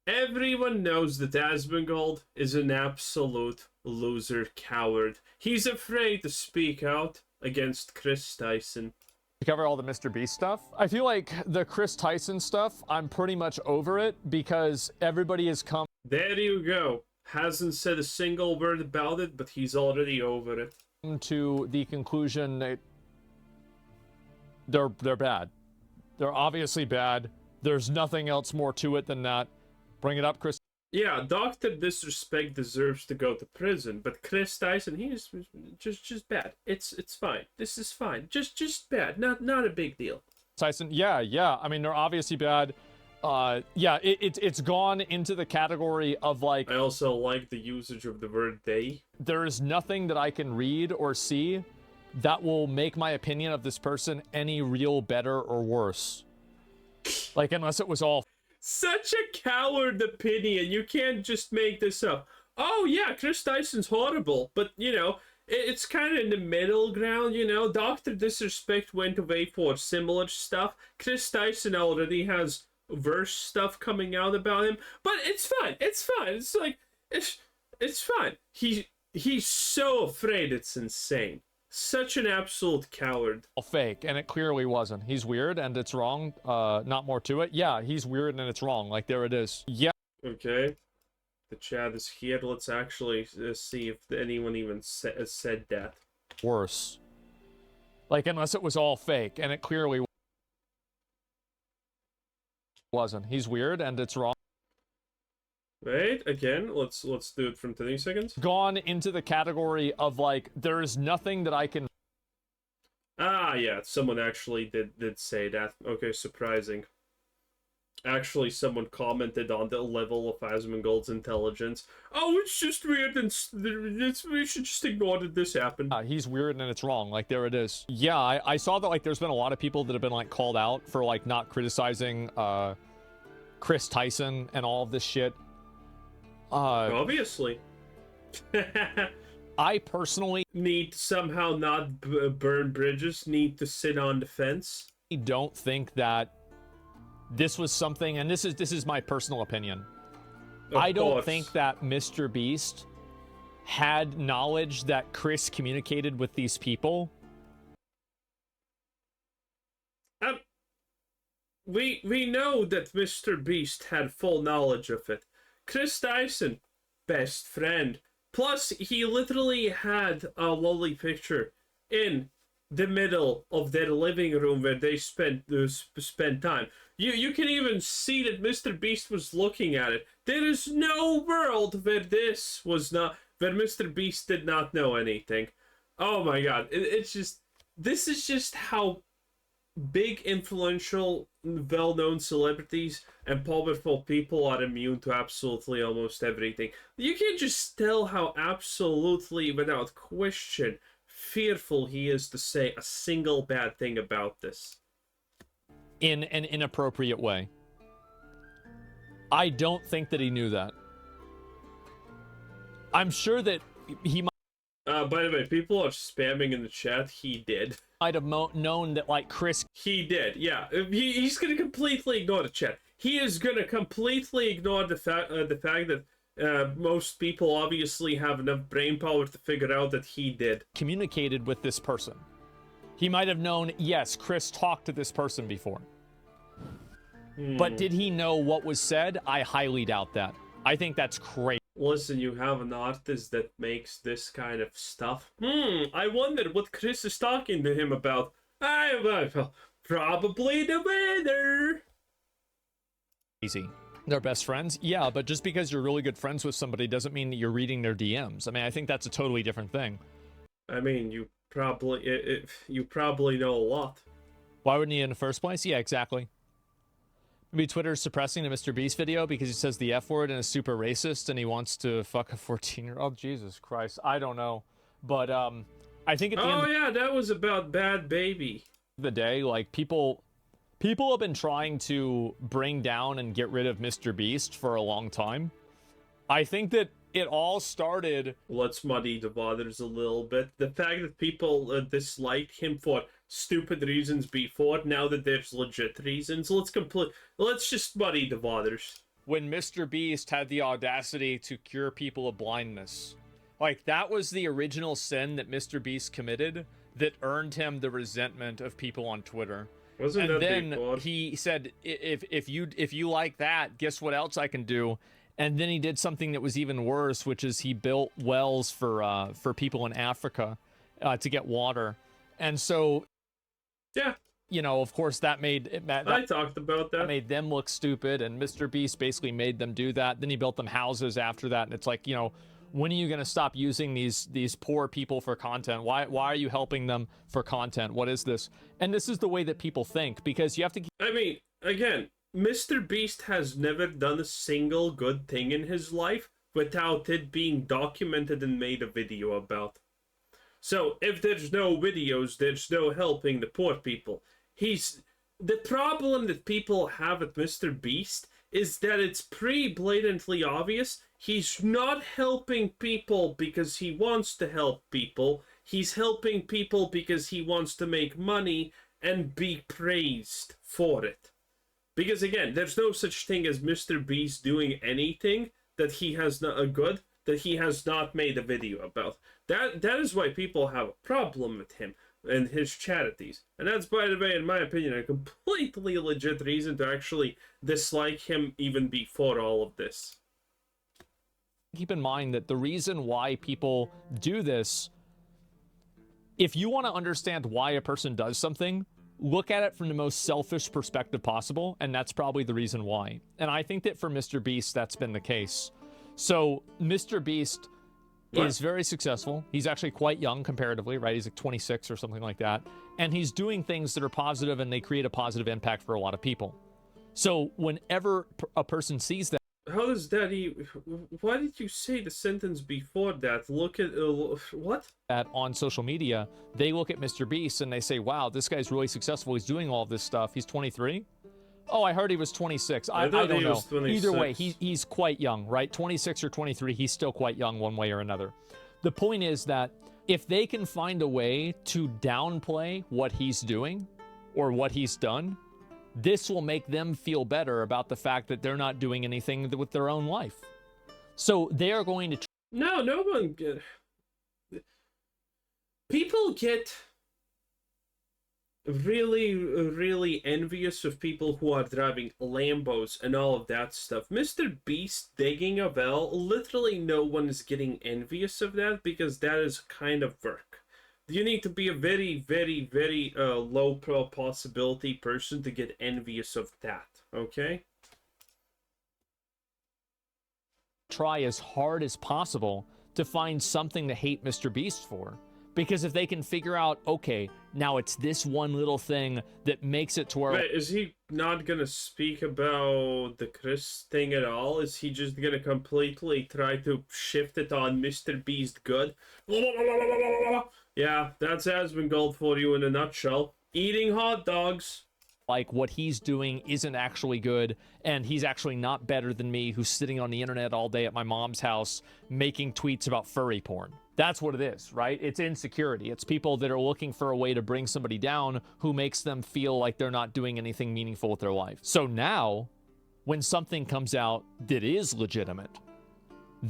Everyone knows that Asmongold is an absolute loser coward. He's afraid to speak out against Chris Tyson. To cover all the Mr. Beast stuff. I feel like the Chris Tyson stuff, I'm pretty much over it because everybody has come. There you go. Hasn't said a single word about it, but he's already over it. To the conclusion that they're bad. They're obviously bad. There's nothing else more to it than that. Bring it up, Chris. Yeah, Dr. Disrespect deserves to go to prison, but Chris Tyson, he's just bad. It's fine. This is fine. Just bad. Not a big deal. Tyson, yeah. I mean, they're obviously bad. Yeah, it's gone into the category of like. I also like the usage of the word they. There is nothing that I can read or see that will make my opinion of this person any real better or worse. Like, unless it was all. Such a coward opinion. You can't just make this up. Oh yeah, Chris Tyson's horrible, but you know, it's kind of in the middle ground, you know. Dr. Disrespect went away for similar stuff. Chris Tyson already has worse stuff coming out about him, but it's fine. It's fine. It's like it's fine. He's so afraid it's insane. Such an absolute coward. Fake, and it clearly wasn't. He's weird and it's wrong. Not more to it. Yeah, he's weird and it's wrong. Like, there it is. Yeah. Okay. The chat is here. Let's actually see if anyone even said that. Worse. Like, unless it was all fake, and it clearly wasn't. He's weird and it's wrong. Wait, again, let's do it from 30 seconds. Gone into the category of like, there is nothing that I can. Ah, yeah, someone actually did say that. Okay, surprising. Actually, someone commented on the level of Asmongold's intelligence. Oh, it's just weird, and we should just ignore that this happened. He's weird and it's wrong. Like, there it is. Yeah, I saw that, like, there's been a lot of people that have been, like, called out for, like, not criticizing, Chris Tyson and all of this shit. Obviously. I personally need to somehow not burn bridges, need to sit on the fence. I don't think that this was something, and this is my personal opinion. I don't think that Mr. Beast had knowledge that Chris communicated with these people. We know that Mr. Beast had full knowledge of it. Chris Tyson, best friend. Plus, he literally had a lolly picture in the middle of their living room where they spent time. You can even see that Mr. Beast was looking at it. There is no world where this was not, where Mr. Beast did not know anything. Oh my god, it's just, this is just how big, influential, well-known celebrities and powerful people are immune to absolutely almost everything. You can just tell how absolutely, without question, fearful he is to say a single bad thing about this. In an inappropriate way. I don't think that he knew that. I'm sure that he might. By the way, people are spamming in the chat. He did. Might have known that, like, Chris. He did, yeah. He's gonna completely ignore the chat. He is gonna completely ignore the fact that most people obviously have enough brain power to figure out that he did. Communicated with this person. He might have known, yes, Chris talked to this person before. But did he know what was said? I highly doubt that. I think that's crazy. Listen, you have an artist that makes this kind of stuff. I wonder what Chris is talking to him about. Probably the weather. Easy. They're best friends? Yeah, but just because you're really good friends with somebody doesn't mean that you're reading their DMs. I mean, I think that's a totally different thing. I mean, you probably know a lot. Why wouldn't you in the first place? Yeah, exactly. Maybe Twitter's suppressing the Mr. Beast video because he says the F word and is super racist and he wants to fuck a 14-year-old. Jesus Christ. I don't know. But I think at the end yeah, that was about Bad Baby. Of the day, like, people have been trying to bring down and get rid of Mr. Beast for a long time. I think that it all started... Let's muddy the waters a little bit. The fact that people dislike him for stupid reasons before, now that there's legit reasons, let's just muddy the waters. when Mr. Beast had the audacity to cure people of blindness. Like, that was the original sin that Mr. Beast committed that earned him the resentment of people on Twitter. Wasn't And that then before? he said, if you like that, guess what else I can do? And then he did something that was even worse, which is he built wells for people in Africa to get water. And so, Yeah, you know, of course, that made I talked about that. made them look stupid, and Mr. Beast basically made them do that. Then he built them houses after that, and it's like, you know, when are you going to stop using these poor people for content? Why are you helping them for content? What is this? And this is the way that people think, because you have to keep... I mean, again, Mr. Beast has never done a single good thing in his life without it being documented and made a video about. So if there's no videos, there's no helping the poor people. The problem that people have with Mr. Beast is that it's pretty blatantly obvious he's not helping people because he wants to help people. He's helping people because he wants to make money and be praised for it. Because again, there's no such thing as Mr. Beast doing anything that he has not made a video about. That is why people have a problem with him and his charities. And that's, by the way, in my opinion, a completely legit reason to actually dislike him even before all of this. Keep in mind that the reason why people do this, if you want to understand why a person does something, look at it from the most selfish perspective possible, and that's probably the reason why. And I think that for Mr. Beast, that's been the case. So Mr. Beast is very successful. He's actually quite young comparatively, right? He's like 26 or something like that. And he's doing things that are positive, and they create a positive impact for a lot of people. So whenever a person sees that... How does that why did you say the sentence before that? Look at... what? That on social media, they look at Mr. Beast and they say, wow, this guy's really successful. He's doing all of this stuff. He's 23? Oh, I heard he was 26. I don't know. Either way, he's quite young, right? 26 or 23, he's still quite young one way or another. The point is that if they can find a way to downplay what he's doing or what he's done, this will make them feel better about the fact that they're not doing anything with their own life. So they are going to... No one... People get really envious of people who are driving Lambos and all of that stuff. Mr. Beast digging a well, literally no one is getting envious of that because that is kind of work. You need to be a very low possibility person to get envious of that, okay? Try as hard as possible to find something to hate Mr. Beast for. Because if they can figure out, okay, now it's this one little thing that makes it to where... Wait, is he not gonna speak about the Chris thing at all? Is he just gonna completely try to shift it on Mr. Beast good? Yeah, that's Asmongold for you in a nutshell. Eating hot dogs. Like, what he's doing isn't actually good, and he's actually not better than me, who's sitting on the internet all day at my mom's house making tweets about furry porn. That's what it is, right? It's insecurity. It's people that are looking for a way to bring somebody down who makes them feel like they're not doing anything meaningful with their life. So now, when something comes out that is legitimate...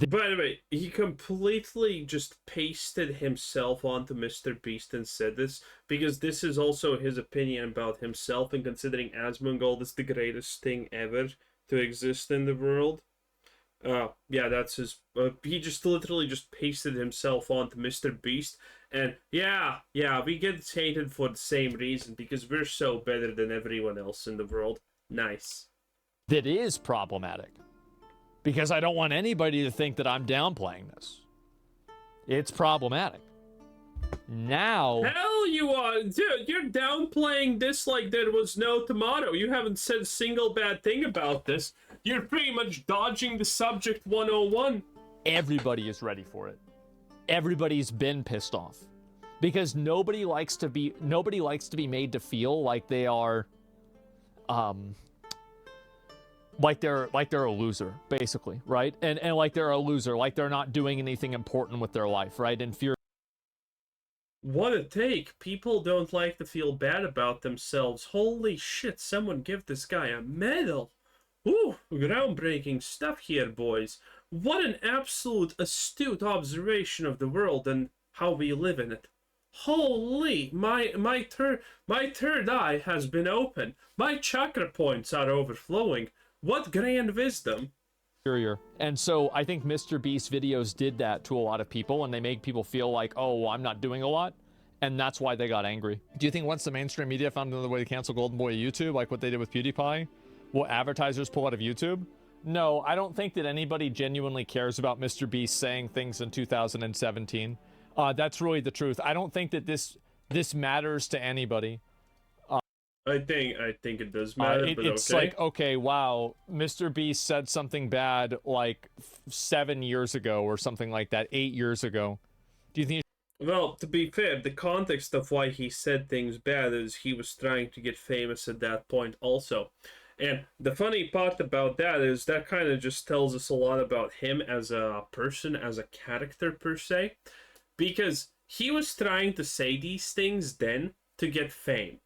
By the way, he completely just pasted himself onto Mr. Beast and said this, because this is also his opinion about himself, and considering Asmongold is the greatest thing ever to exist in the world. Yeah, that's his... he just literally just pasted himself onto Mr. Beast, and yeah, we get hated for the same reason, because we're so better than everyone else in the world. Nice. That is problematic. Because I don't want anybody to think that I'm downplaying this. It's problematic. Now... Hell you are! Dude, you're downplaying this like there was no tomorrow. You haven't said a single bad thing about this. You're pretty much dodging the subject 101. Everybody is ready for it. Everybody's been pissed off. Because nobody likes to be made to feel like they are... like they're a loser, basically, right? And like they're a loser, like they're not doing anything important with their life, right? And fear... What a take. People don't like to feel bad about themselves. Holy shit, someone give this guy a medal. Ooh, groundbreaking stuff here, boys. What an absolute astute observation of the world and how we live in it. Holy, my third eye has been opened. My chakra points are overflowing. What grand wisdom. Superior. And so I think Mr. Beast videos did that to a lot of people, and they make people feel like, oh, well, I'm not doing a lot, and that's why they got angry. Do you think once the mainstream media found another way to cancel Golden Boy YouTube, like what they did with PewDiePie, will advertisers pull out of YouTube? No, I don't think that anybody genuinely cares about Mr. Beast saying things in 2017. That's really the truth. I don't think that this matters to anybody. I think it does matter, but it's okay. like, okay, wow, Mr. Beast said something bad like 7 years ago or something like that, 8 years ago. Do you think? Well, to be fair, the context of why he said things bad is he was trying to get famous at that point also. And the funny part about that is that kind of just tells us a lot about him as a person, as a character per se, because he was trying to say these things then to get fame.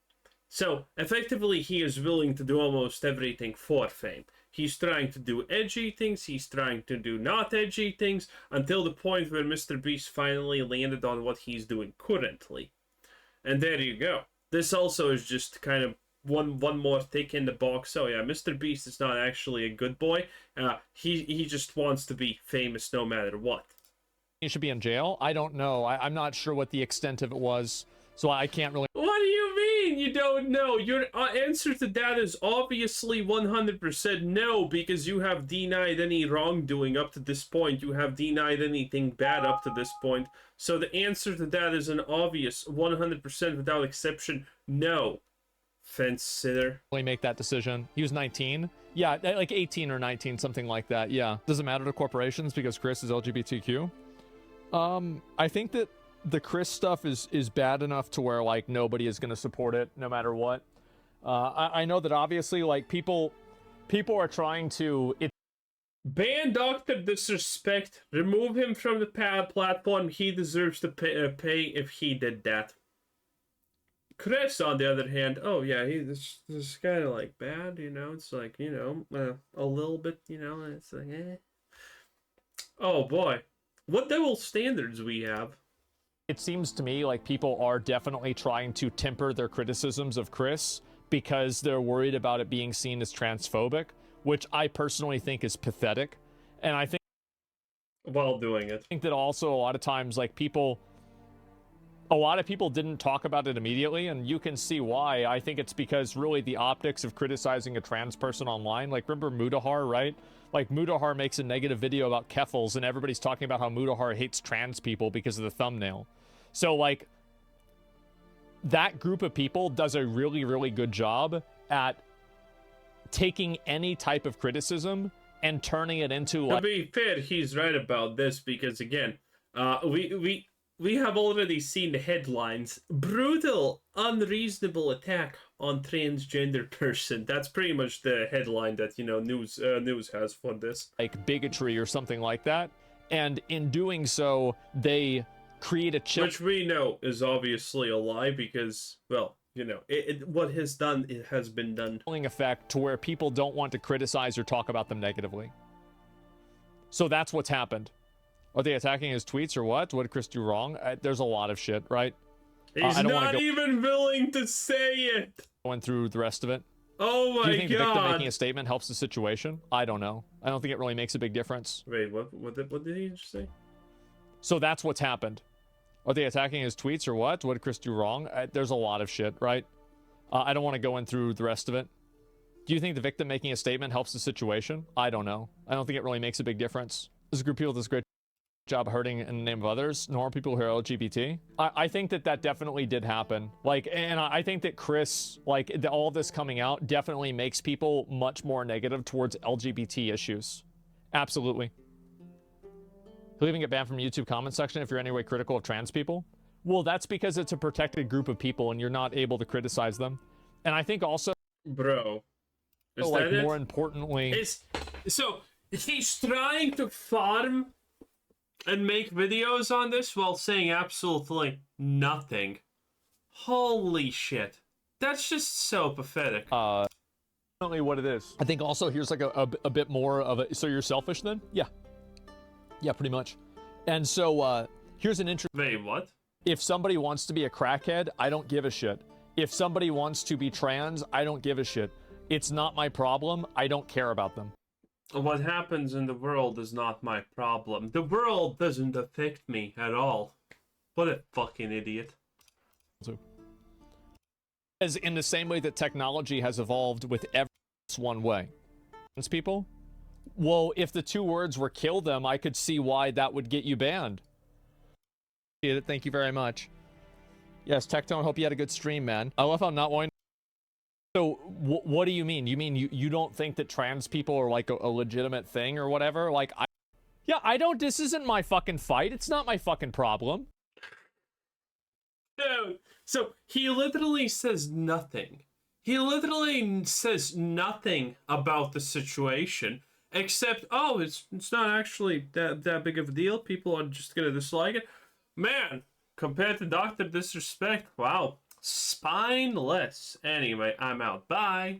So, effectively, he is willing to do almost everything for fame. He's trying to do edgy things, he's trying to do not edgy things, until the point where Mr. Beast finally landed on what he's doing currently. And there you go. This also is just kind of one more tick in the box. Oh yeah, Mr. Beast is not actually a good boy. He just wants to be famous no matter what. He should be in jail? I don't know. I'm not sure what the extent of it was, so I can't really... What do you mean you don't know? Your answer to that is obviously 100% no, because you have denied any wrongdoing up to this point. You have denied anything bad up to this point. So the answer to that is an obvious 100% without exception no. Fence sitter. Make that decision. He was 19. Yeah, like 18 or 19, something like that. Yeah. Does it matter to corporations because Chris is LGBTQ? I think that the Chris stuff is bad enough to where like nobody is going to support it no matter what. I know that obviously like people are trying to ban Dr. Disrespect. Remove him from the platform. He deserves to pay if he did that. Chris, on the other hand, oh yeah, this is kind of like bad, you know. It's like, you know, a little bit, you know. It's like, eh. Oh boy, what double standards we have. It seems to me like people are definitely trying to temper their criticisms of Chris because they're worried about it being seen as transphobic, which I personally think is pathetic. And I think while doing it, I think that also a lot of times like a lot of people didn't talk about it immediately, and you can see why. I think it's because really the optics of criticizing a trans person online, like remember Mudahar, right? Like Mudahar makes a negative video about Keffals and everybody's talking about how Mudahar hates trans people because of the thumbnail. So like that group of people does a really, really good job at taking any type of criticism and turning it into like... To be fair, he's right about this because again, we have already seen the headlines. Brutal, unreasonable attack on transgender person. That's pretty much the headline that, you know, news has for this. Like bigotry or something like that. And in doing so, they create a chip... Which we know is obviously a lie because, well, you know, what has done, it has been done. ...effect to where people don't want to criticize or talk about them negatively. So that's what's happened. Are they attacking his tweets or what? What did Chris do wrong? There's a lot of shit, right? He's not even willing to say it. Going through the rest of it. Oh my god. Do you think the victim making a statement helps the situation? I don't know. I don't think it really makes a big difference. Wait, what did he just say? So that's what's happened. Are they attacking his tweets or what? What did Chris do wrong? There's a lot of shit, right? I don't want to go in through the rest of it. Do you think the victim making a statement helps the situation? I don't know. I don't think it really makes a big difference. This group of people does a great job hurting in the name of others, normal people who are LGBT. I think that definitely did happen. Like, and I think that Chris, like, all this coming out definitely makes people much more negative towards LGBT issues. Absolutely. He'll even get banned from YouTube comment section if you're any way critical of trans people. Well, that's because it's a protected group of people and you're not able to criticize them. And I think also... Bro. Is like, that more it? importantly... So, he's trying to farm and make videos on this while saying absolutely nothing. Holy shit. That's just so pathetic. Definitely what it is. I think also here's like a bit more of a, so you're selfish then? Yeah. Yeah, pretty much. And so here's an interesting. Wait, what? If somebody wants to be a crackhead, I don't give a shit. If somebody wants to be trans, I don't give a shit. It's not my problem. I don't care about them. What happens in the world is not my problem. The world doesn't affect me at all. What a fucking idiot. As in the same way that technology has evolved with every one way. Trans people? Well, if the two words were kill them, I could see why that would get you banned. Thank you very much. Yes, Tectone, hope you had a good stream, man. I love how not wanting. So, what do you mean? You mean you don't think that trans people are like a legitimate thing or whatever? Like, yeah, I don't. This isn't my fucking fight. It's not my fucking problem. Dude, so he literally says nothing. He literally says nothing about the situation, except, oh, it's not actually that big of a deal. People are just gonna dislike it. Man, compared to Dr. Disrespect, wow, spineless. Anyway, I'm out. Bye.